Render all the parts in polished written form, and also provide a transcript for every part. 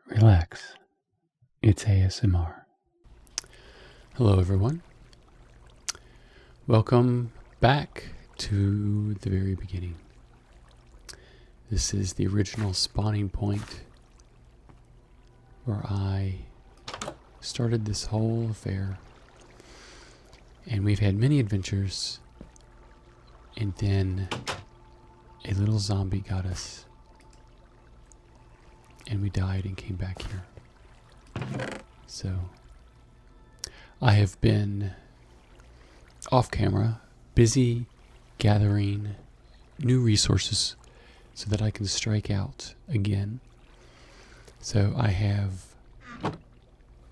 Relax. It's ASMR. Hello, everyone. Welcome back to the very beginning. This is the original spawning point where I started this whole affair. And we've had many adventures. And then a little zombie got us. And we died and came back here. So I have been off camera, busy gathering new resources so that I can strike out again. So I have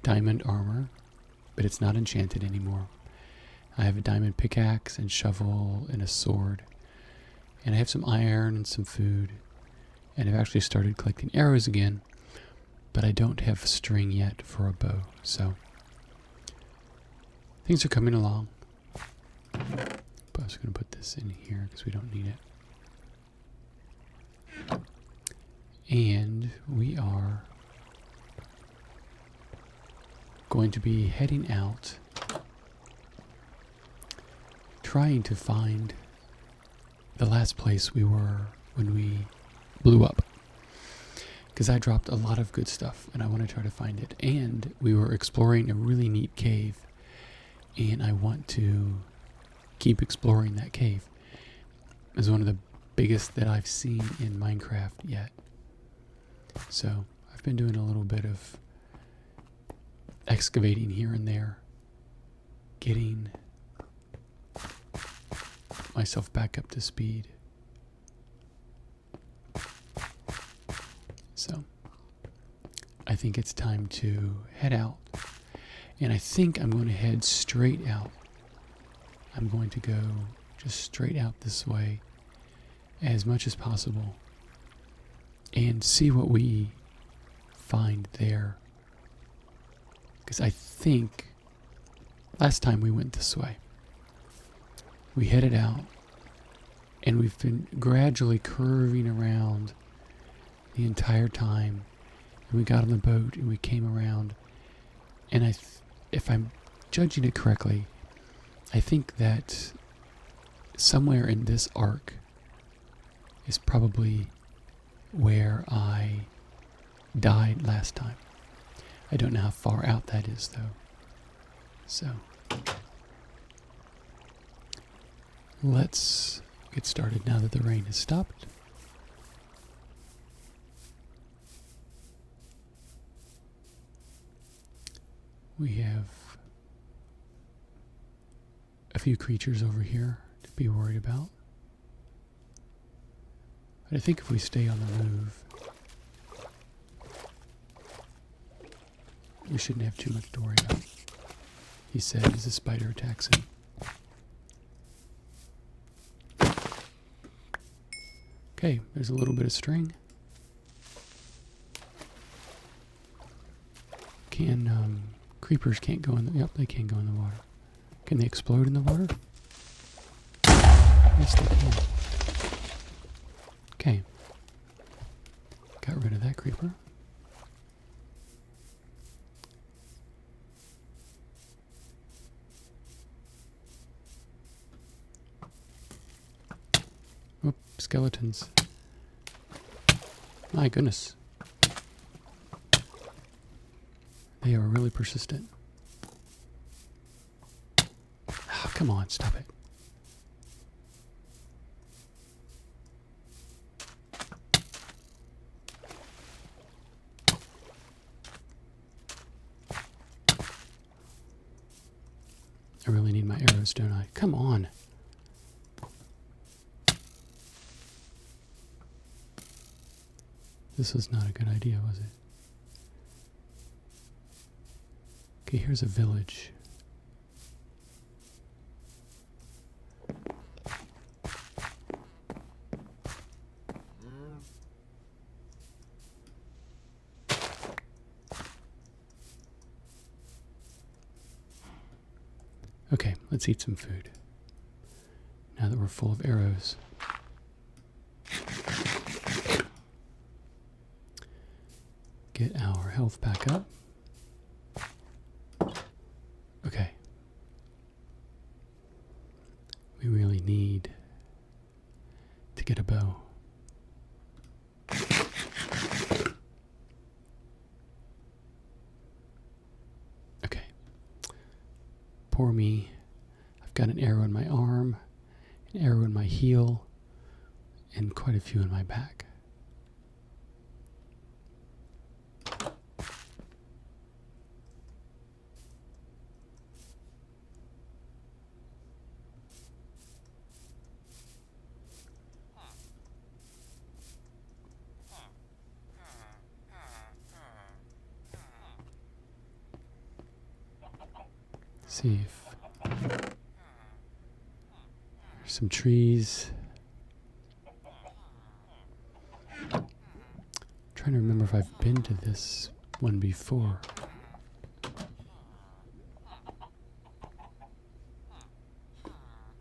diamond armor, but it's not enchanted anymore. I have a diamond pickaxe and shovel and a sword. And I have some iron and some food. And I've actually started collecting arrows again, but I don't have string yet for a bow, so things are coming along. But I was going to put this in here because we don't need it. And we are going to be heading out, trying to find the last place we were when we blew up, because I dropped a lot of good stuff and I want to try to find it. And we were exploring a really neat cave, and I want to keep exploring that cave. It's one of the biggest that I've seen in Minecraft yet. So I've been doing a little bit of excavating here and there, getting myself back up to speed. So I think it's time to head out, and I think I'm going to head straight out. I'm going to go just straight out this way as much as possible and see what we find there, because I think last time we went this way, we headed out and we've been gradually curving around the entire time, and we got on the boat and we came around, and if I'm judging it correctly, I think that somewhere in this arc is probably where I died last time. I don't know how far out that is though. So let's get started now that the rain has stopped. We have a few creatures over here to be worried about. But I think if we stay on the move, we shouldn't have too much to worry about. He said as the spider attacks him. Okay, there's a little bit of string. Creepers can't go in the... Yep, they can go in the water. Can they explode in the water? Yes, they can. Okay. Got rid of that creeper. Oop, skeletons. My goodness. They are really persistent. Oh, come on, stop it. I really need my arrows, don't I? Come on. This was not a good idea, was it? Okay, here's a village. Okay, let's eat some food. Now that we're full of arrows. get our health back up. Okay. We really need to get a bow. Okay. Poor me. I've got an arrow in my arm, an arrow in my heel, and quite a few in my back. See if there's some trees. Trying to remember if I've been to this one before.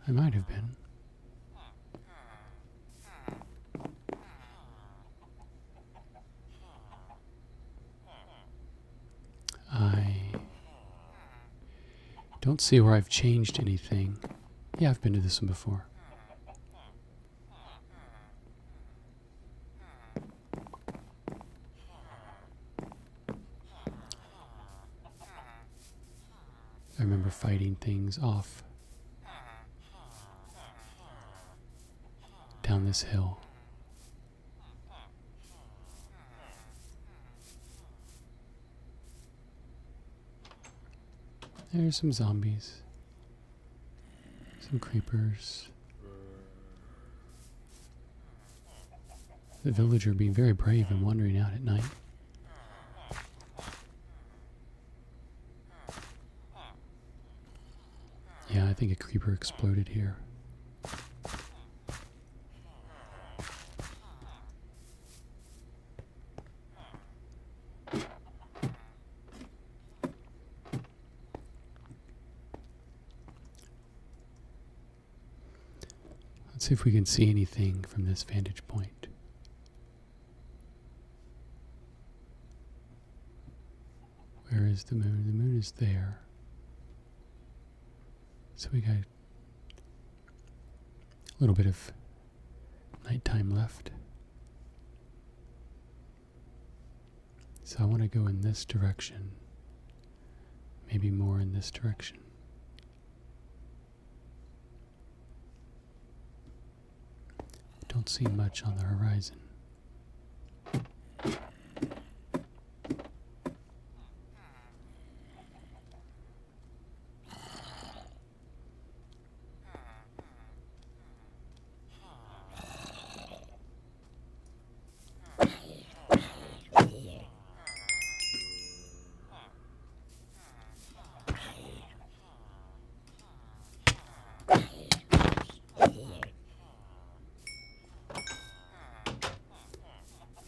I might have been. I don't see where I've changed anything. Yeah, I've been to this one before. I remember fighting things off down this hill. There's some zombies, some creepers. The villager being very brave and wandering out at night. Yeah, I think a creeper exploded here. Let's see if we can see anything from this vantage point. Where is the moon? The moon is there. So we got a little bit of nighttime left. So I want to go in this direction. Maybe more in this direction. Don't see much on the horizon.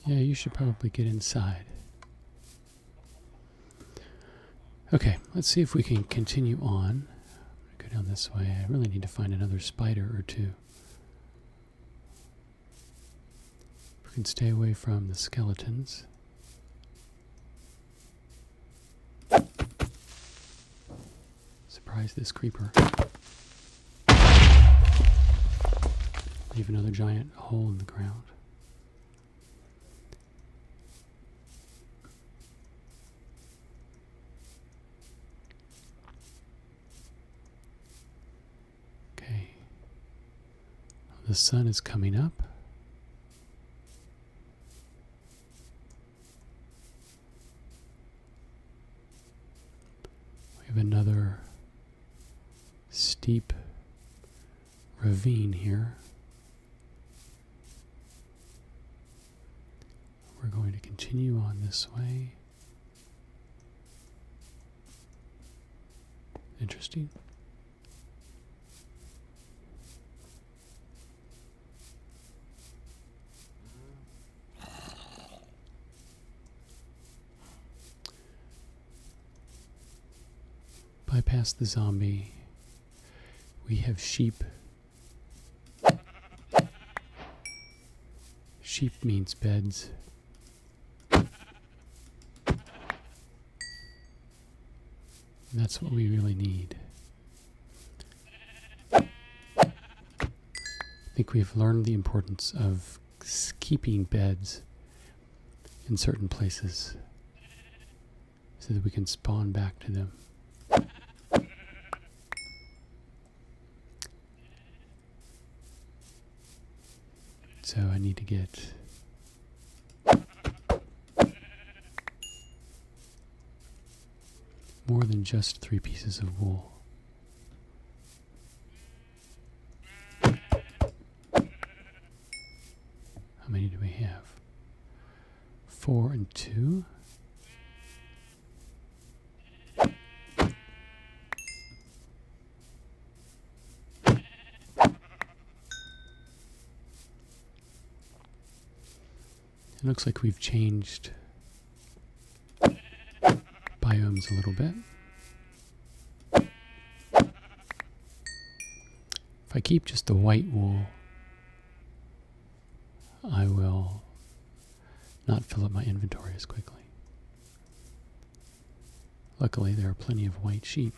Yeah, you should probably get inside. Okay, let's see if we can continue on. I'm gonna go down this way. I really need to find another spider or two. We can stay away from the skeletons. Surprise this creeper. Leave another giant hole in the ground. The sun is coming up. We have another steep ravine here. We're going to continue on this way. Interesting. Bypass the zombie. We have sheep. Sheep means beds. And that's what we really need. I think we've learned the importance of keeping beds in certain places so that we can spawn back to them. So I need to get more than just 3 pieces of wool. How many do we have? 4 and 2. It looks like we've changed biomes a little bit. If I keep just the white wool, I will not fill up my inventory as quickly. Luckily, there are plenty of white sheep.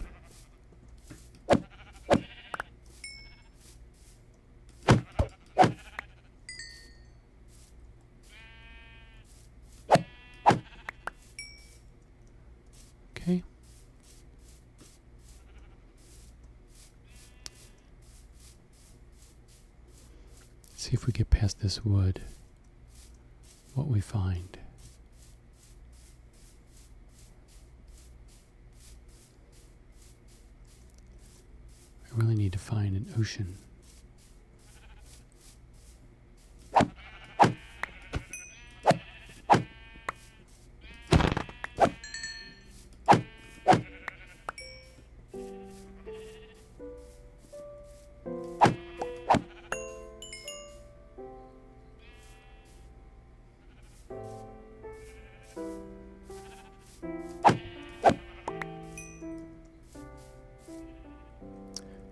Okay. See if we get past this wood, what we find. I really need to find an ocean.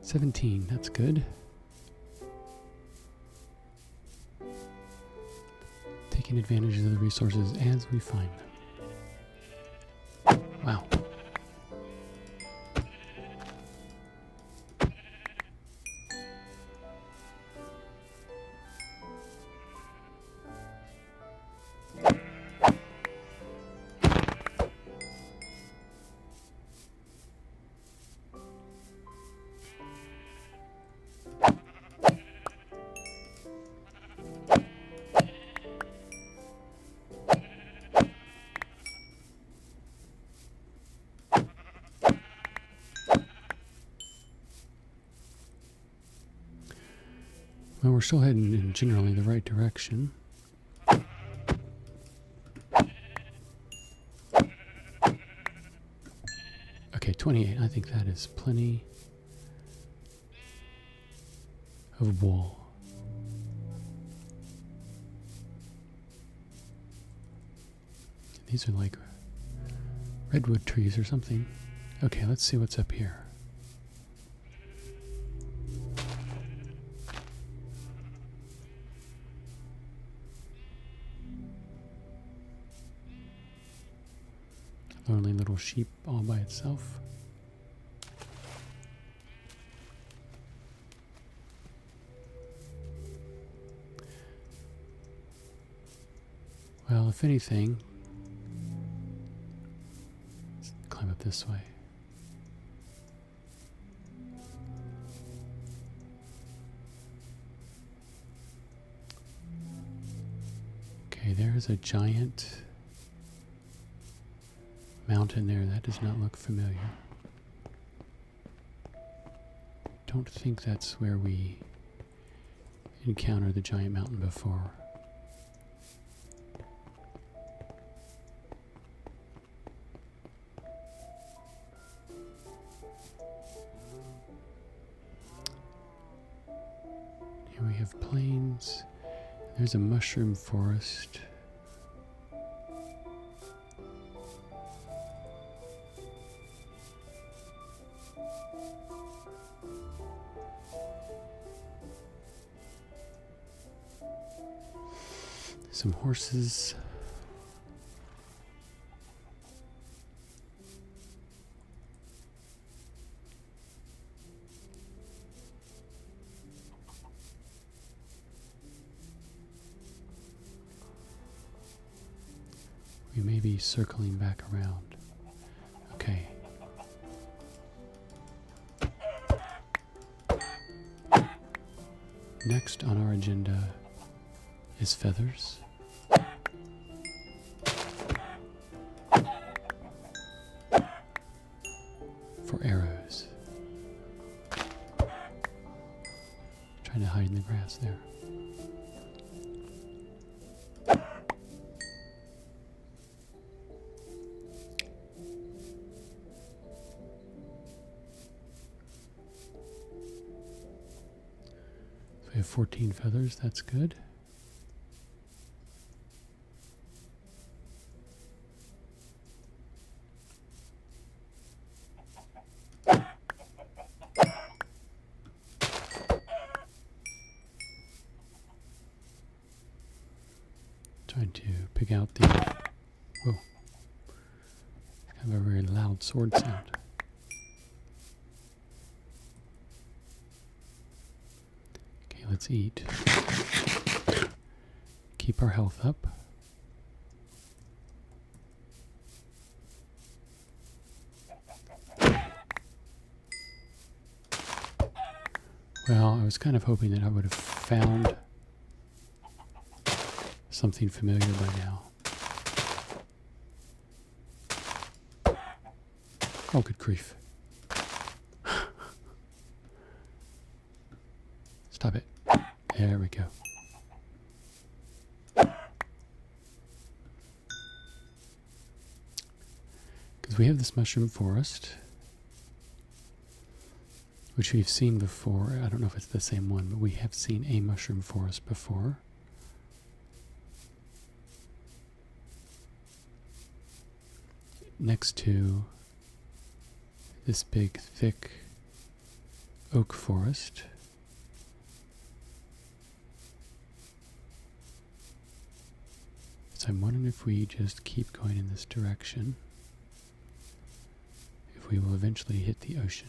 $17, that's good. Taking advantage of the resources as we find them. Wow. Well, we're still heading in generally the right direction. Okay, 28. I think that is plenty of wool. These are like redwood trees or something. Okay, let's see what's up here. Lonely little sheep all by itself. Well, if anything, let's climb up this way. Okay, there's a giant mountain there. That does not look familiar. Don't think that's where we encountered the giant mountain before. Here we have plains. There's a mushroom forest. Some horses. We may be circling back around. Okay. Next on our agenda is feathers. For arrows. Trying to hide in the grass there. So we have 14 feathers, that's good. Trying to pick out the, whoa, kind of a very loud sword sound. Okay, let's eat. Keep our health up. Well, I was kind of hoping that I would have found something familiar by now. Oh, good grief. Stop it. There we go. Because we have this mushroom forest, which we've seen before. I don't know if it's the same one, but we have seen a mushroom forest before. Next to this big, thick oak forest. So I'm wondering if we just keep going in this direction, if we will eventually hit the ocean.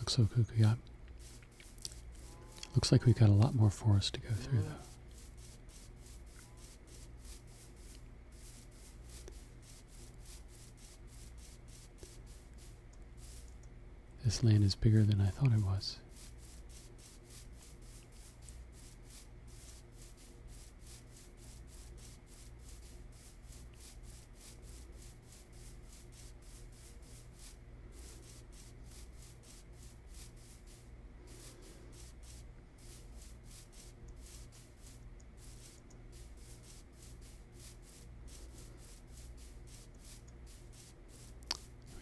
So looks like we've got a lot more forest to go through though. This land is bigger than I thought it was.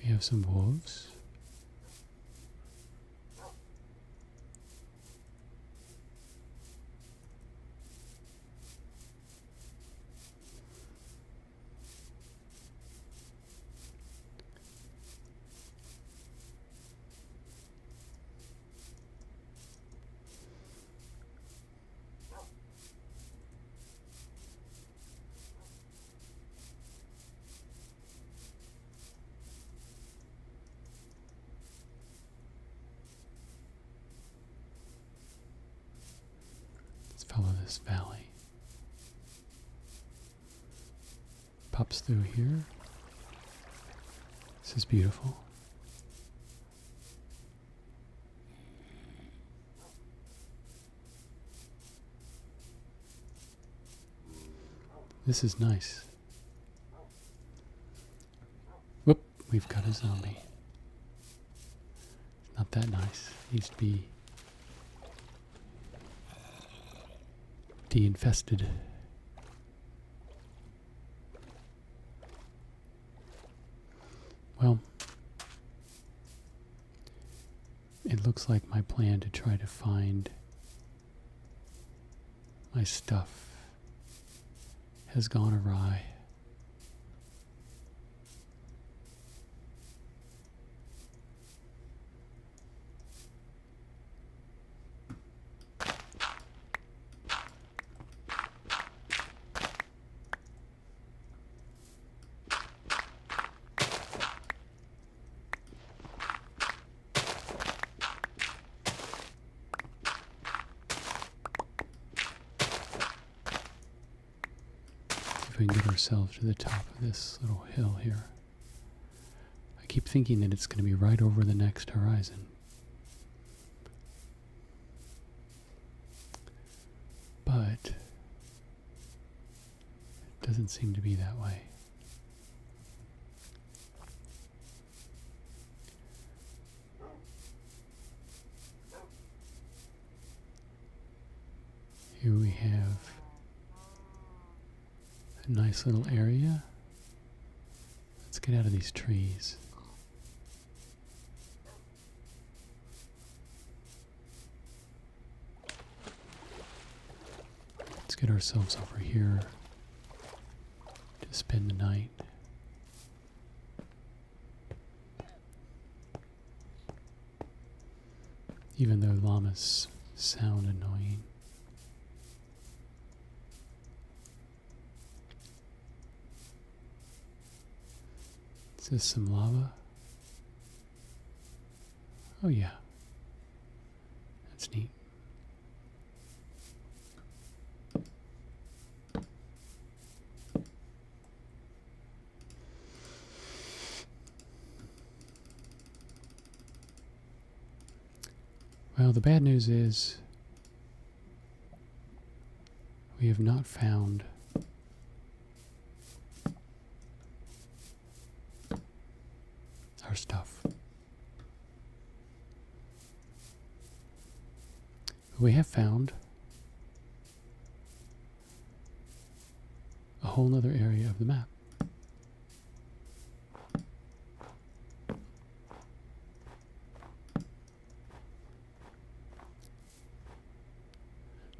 We have some wolves. Follow this valley. Pops through here. This is beautiful. This is nice. Whoop, we've got a zombie. Not that nice. Needs to be de-infested. Well, it looks like my plan to try to find my stuff has gone awry. if we can get ourselves to the top of this little hill here. I keep thinking that it's going to be right over the next horizon. But it doesn't seem to be that way. Here we have a nice little area. Let's get out of these trees. Let's get ourselves over here to spend the night. Even though llamas sound annoying. Is this some lava? Oh yeah. That's neat. Well, the bad news is we have not found our stuff. We have found a whole other area of the map.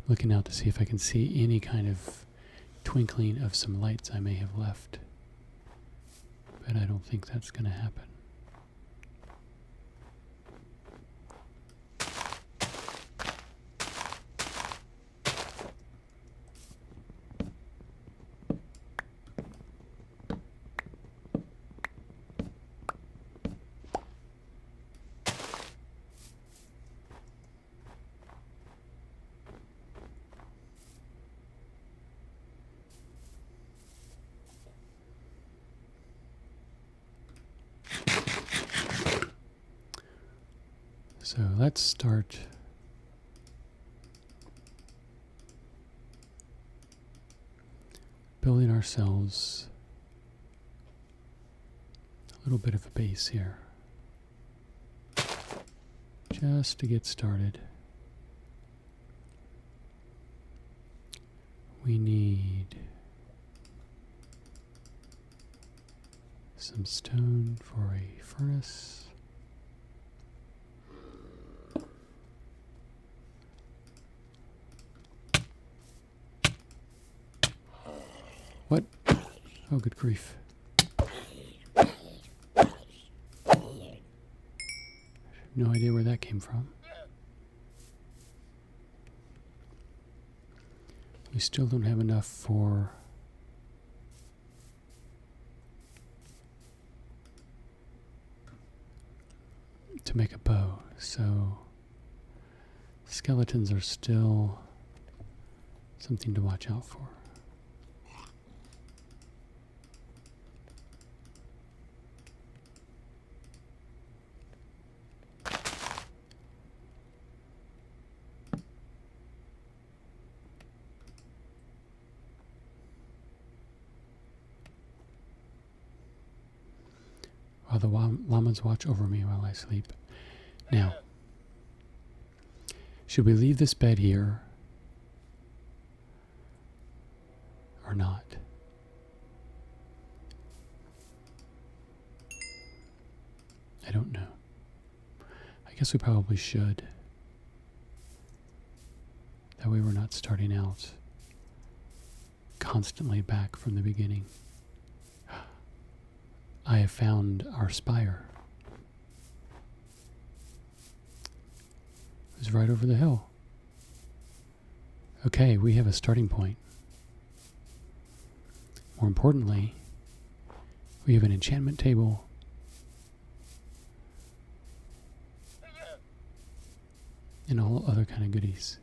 Looking out to see if I can see any kind of twinkling of some lights I may have left. But I don't think that's going to happen. So let's start building ourselves a little bit of a base here, just to get started. We need some stone for a furnace. What? Oh, good grief. No idea where that came from. We still don't have enough to make a bow, so skeletons are still something to watch out for. While the llamas watch over me while I sleep. Now, should we leave this bed here or not? I don't know. I guess we probably should. That way we're not starting out constantly back from the beginning. I have found our spire. It was right over the hill. Okay, we have a starting point. More importantly, we have an enchantment table. And all other kind of goodies.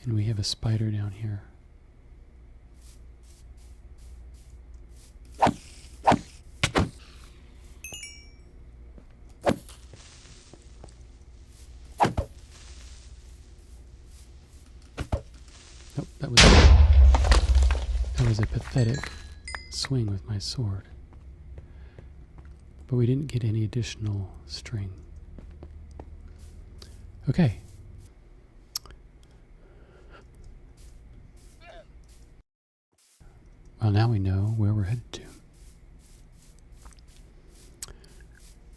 And we have a spider down here. Nope, that was a pathetic swing with my sword. But we didn't get any additional string. Okay. Well, now we know where we're headed to.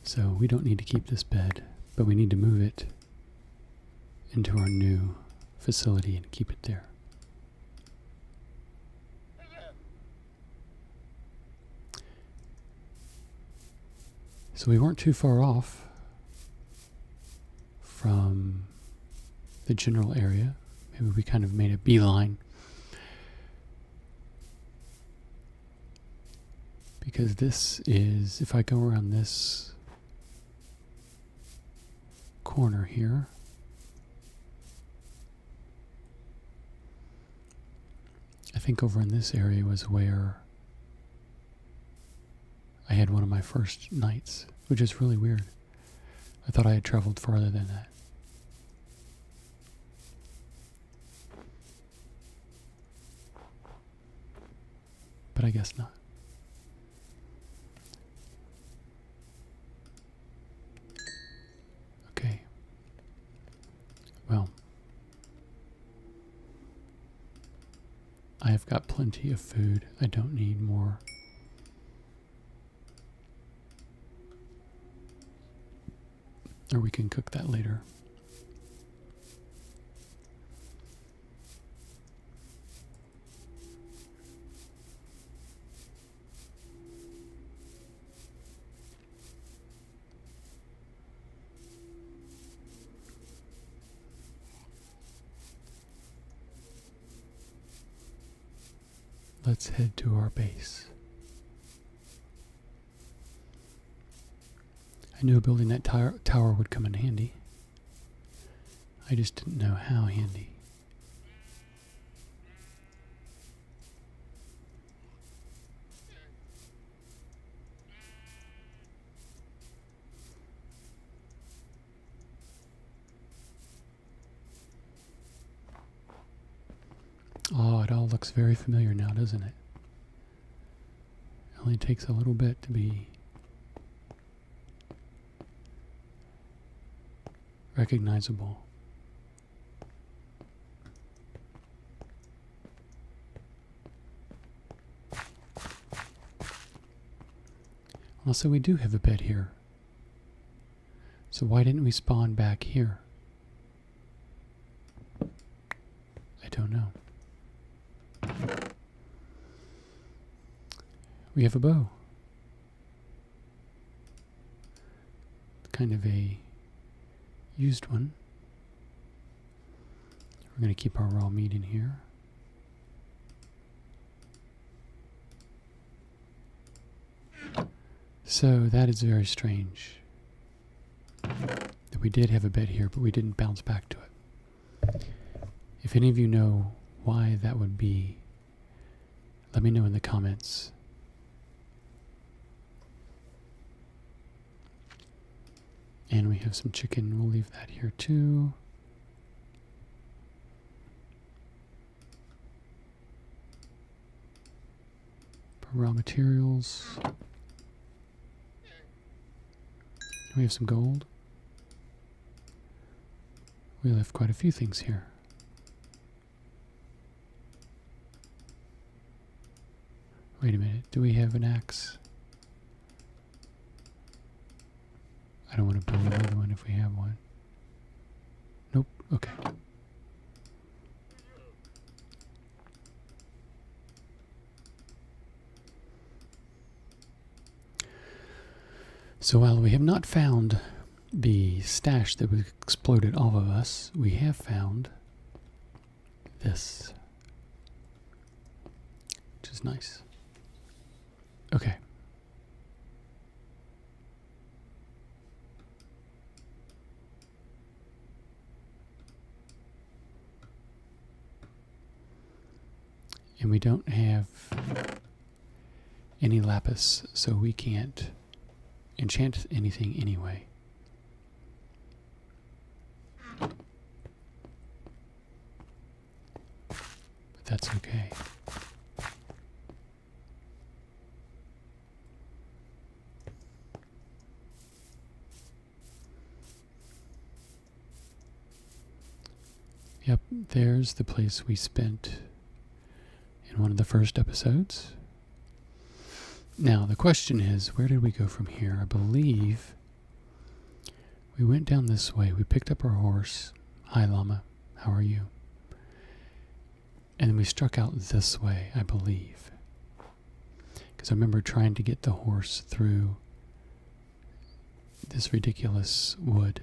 So we don't need to keep this bed, but we need to move it into our new facility and keep it there. So we weren't too far off from the general area. Maybe we kind of made a beeline. Because this is, if I go around this corner here, I think over in this area was where I had one of my first nights, which is really weird. I thought I had traveled farther than that. But I guess not. Okay. Well, I have got plenty of food. I don't need more. Or we can cook that later. Let's head to our base. I knew building that tower would come in handy. I just didn't know how handy. Oh, it all looks very familiar now, doesn't it? It only takes a little bit to be recognizable. Also, we do have a bed here. So why didn't we spawn back here? I don't know. We have a bow. Kind of a used one. We're going to keep our raw meat in here. So that is very strange that we did have a bed here, but we didn't bounce back to it. If any of you know why that would be, let me know in the comments. And we have some chicken. We'll leave that here too. For raw materials. We have some gold. We left quite a few things here. Wait a minute. Do we have an axe? I don't want to build another one if we have one. Nope. Okay. So while we have not found the stash that was exploded off of us, we have found this, which is nice. Okay. And we don't have any lapis, so we can't enchant anything anyway. that's okay. Yep, there's the place we spent in one of the first episodes. Now, the question is, where did we go from here? I believe we went down this way. We picked up our horse. Hi, Llama. How are you? And then we struck out this way, I believe. Because I remember trying to get the horse through this ridiculous wood.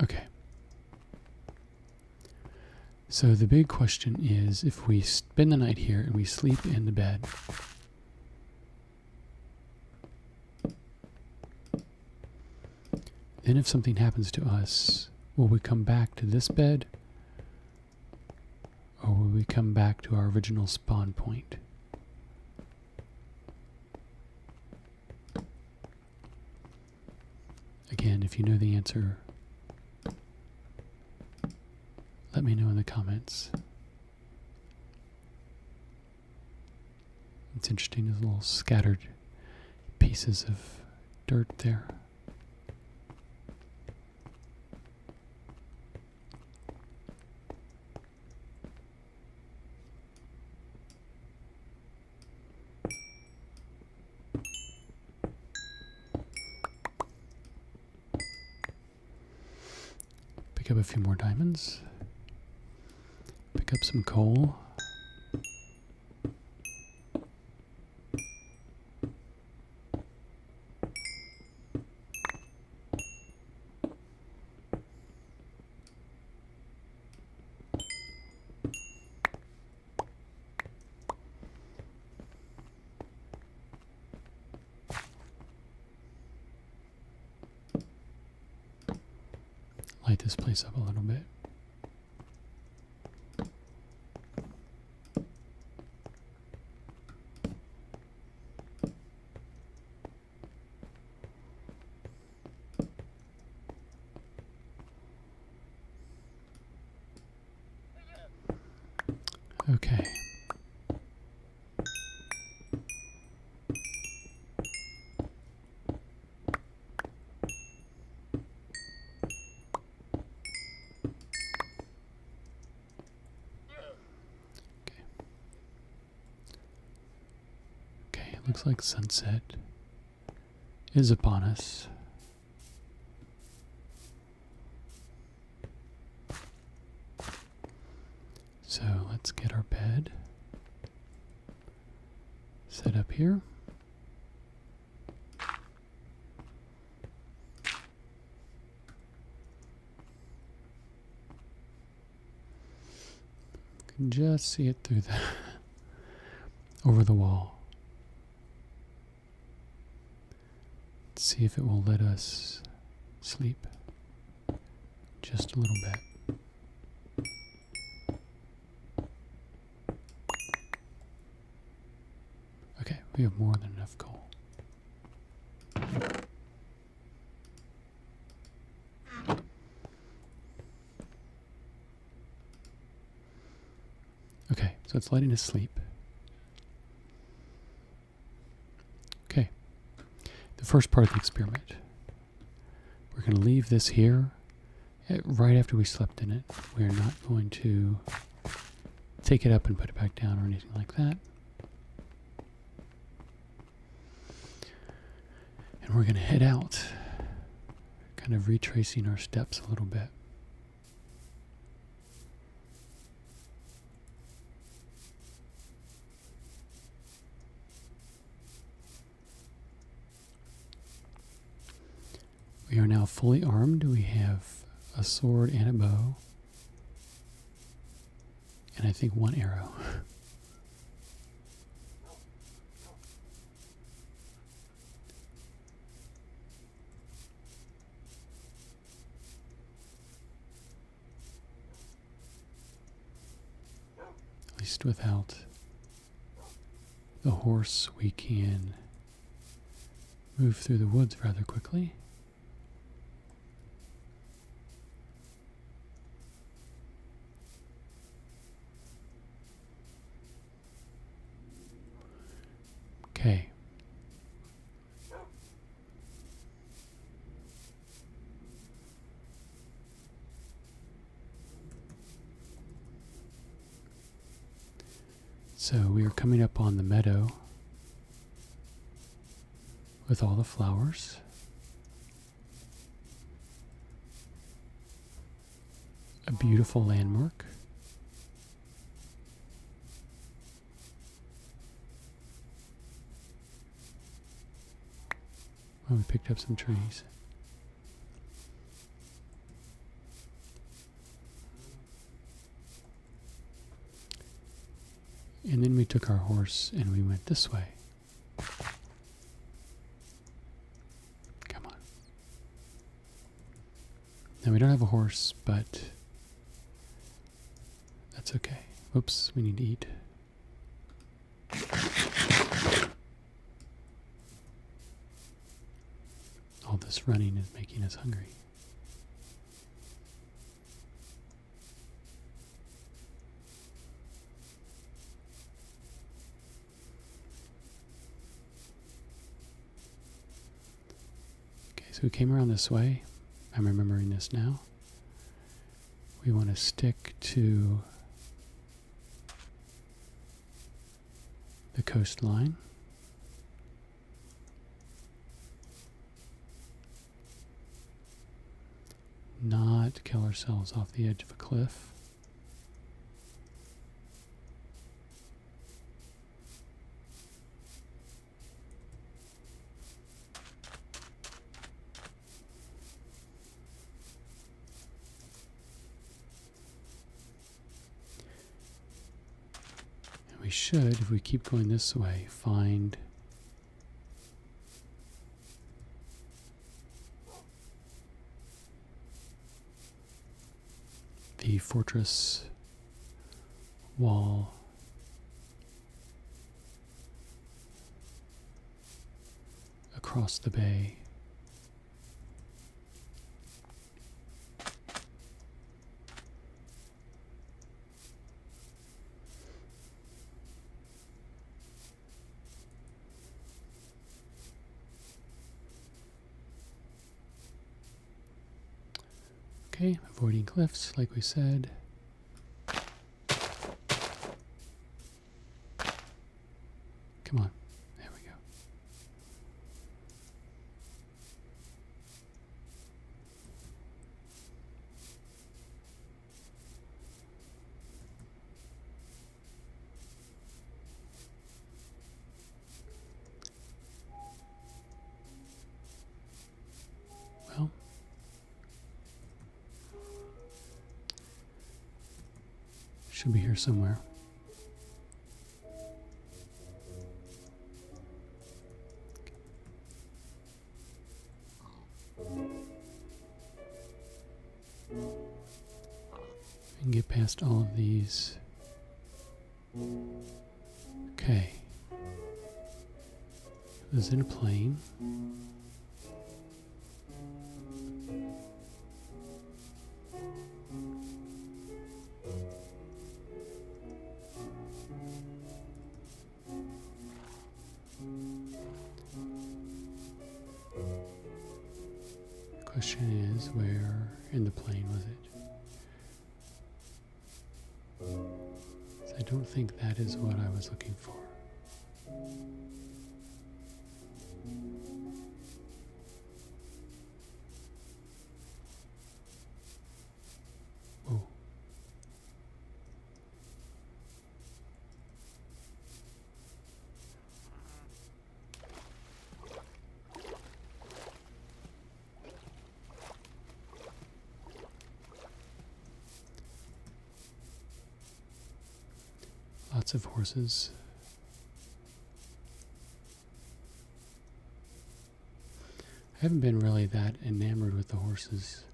Okay. So the big question is, if we spend the night here and we sleep in the bed, then if something happens to us, will we come back to this bed, or will we come back to our original spawn point? Again, if you know the answer, let me know in the comments. It's interesting, those little scattered pieces of dirt there. Pick up a few more diamonds. Pick up some coal. Light this place up a little bit. Okay. Okay, looks like sunset is upon us. So let's get our bed set up here. You can just see it through the over the wall. Let's see if it will let us sleep just a little bit. Okay, we have more than enough coal. Okay, so it's letting us sleep. Okay, the first part of the experiment. We're going to leave this here right after we slept in it. We're not going to take it up and put it back down or anything like that. And we're going to head out, kind of retracing our steps a little bit. We are now fully armed. We have a sword and a bow. And I think one arrow. without the horse, we can move through the woods rather quickly. Okay. So we are coming up on the meadow with all the flowers. A beautiful landmark. Well, we picked up some trees. And then we took our horse and we went this way. Come on. Now we don't have a horse, but that's okay. Oops, we need to eat. All this running is making us hungry. So we came around this way. I'm remembering this now. We want to stick to the coastline. Not kill ourselves off the edge of a cliff. We should, if we keep going this way, find the fortress wall across the bay. Okay, avoiding cliffs, like we said. Come on, there we go. Well, should be here somewhere. And get past all of these. Okay. This is in a plane. Question is, where in the plane was it? So I don't think that is what I was looking for. Oh. Lots of horses. I haven't been really that enamored with the horses.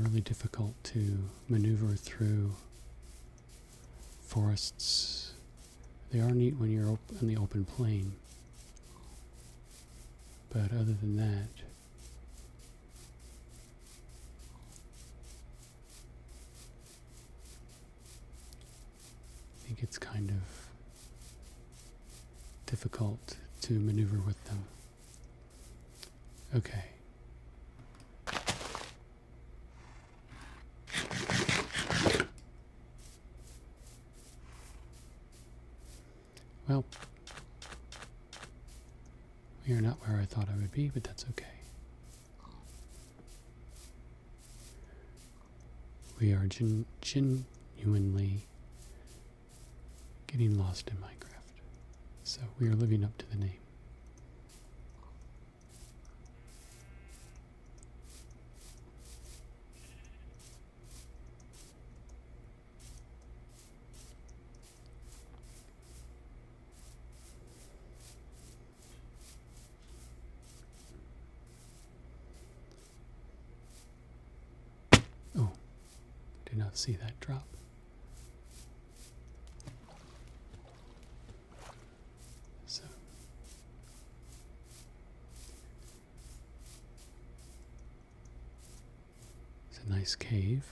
really difficult to maneuver through forests. They are neat when you're on the open plain, but other than that, I think it's kind of difficult to maneuver with them. Okay. Well, we are not where I thought I would be, but that's okay. We are genuinely getting lost in Minecraft. So we are living up to the name. Oh, did not see that drop. So it's a nice cave.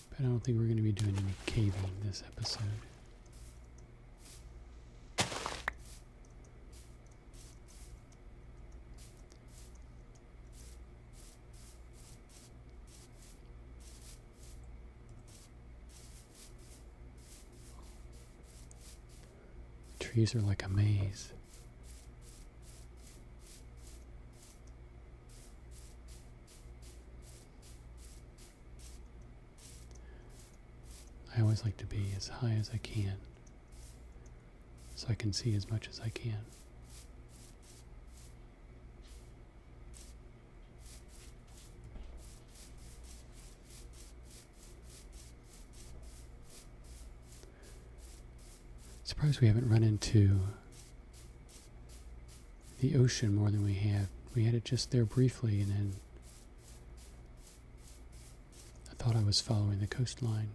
But I don't think we're going to be doing any caving this episode. Trees are like a maze. I always like to be as high as I can, so I can see as much as I can. Surprised we haven't run into the ocean more than we have. We had it just there briefly, and then I thought I was following the coastline,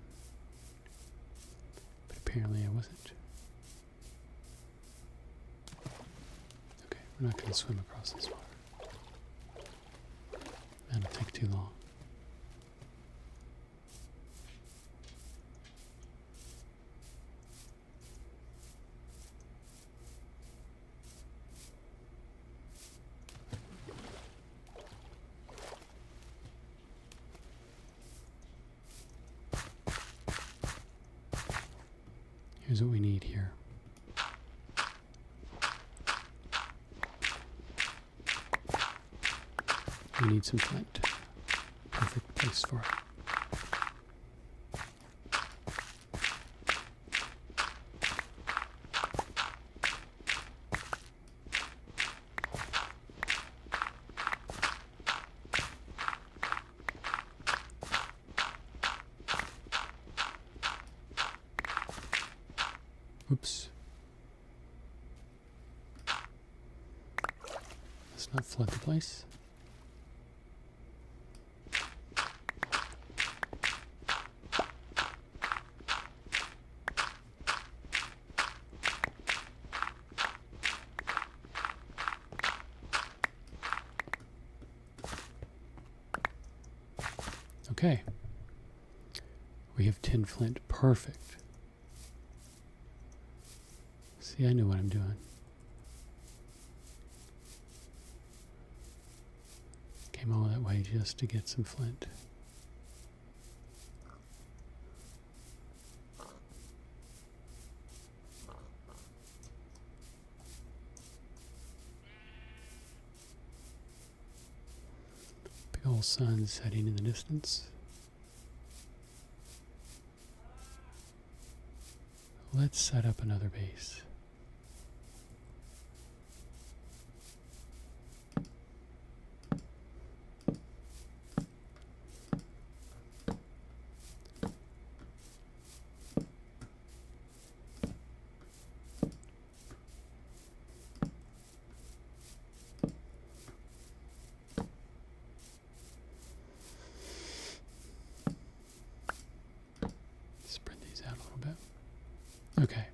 but apparently I wasn't. Okay, we're not going to swim across this water. That'll take too long. Here's what we need here. We need some flint. Perfect place for it. Oops. Let's not flood the place. Okay. We have 10 flint. Perfect. See, I know what I'm doing. Came all that way just to get some flint. Big old sun setting in the distance. Let's set up another base. Okay.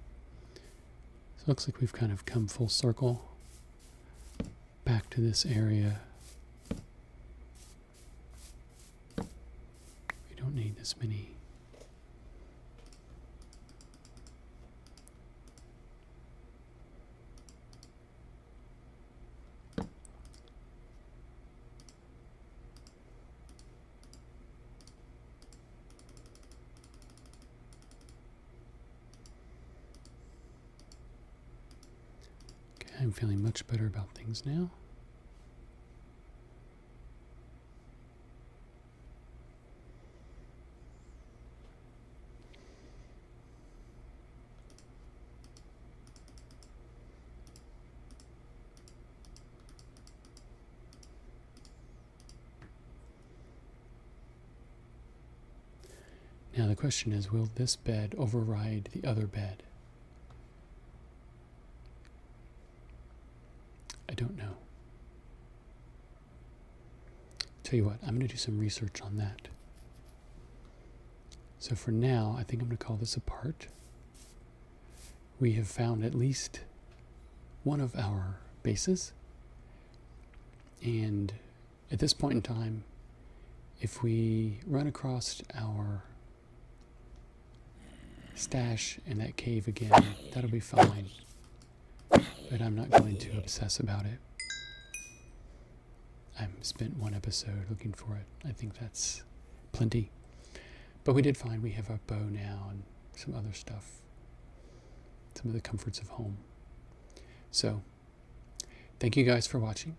So it looks like we've kind of come full circle back to this area. We don't need this many. I'm feeling much better about things now. Now the question is, will this bed override the other bed? I don't know. Tell you what, I'm going to do some research on that. So for now, I think I'm going to call this a part. We have found at least one of our bases. And at this point in time, if we run across our stash in that cave again, that'll be fine. But I'm not going to obsess about it. I've spent one episode looking for it. I think that's plenty. But we did find we have a bow now and some other stuff. Some of the comforts of home. So, thank you guys for watching.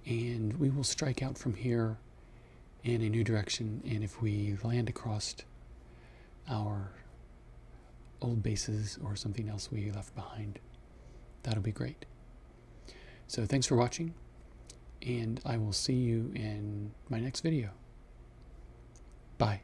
And we will strike out from here in a new direction. And if we land across our old bases or something else we left behind, that'll be great. So thanks for watching, and I will see you in my next video. Bye.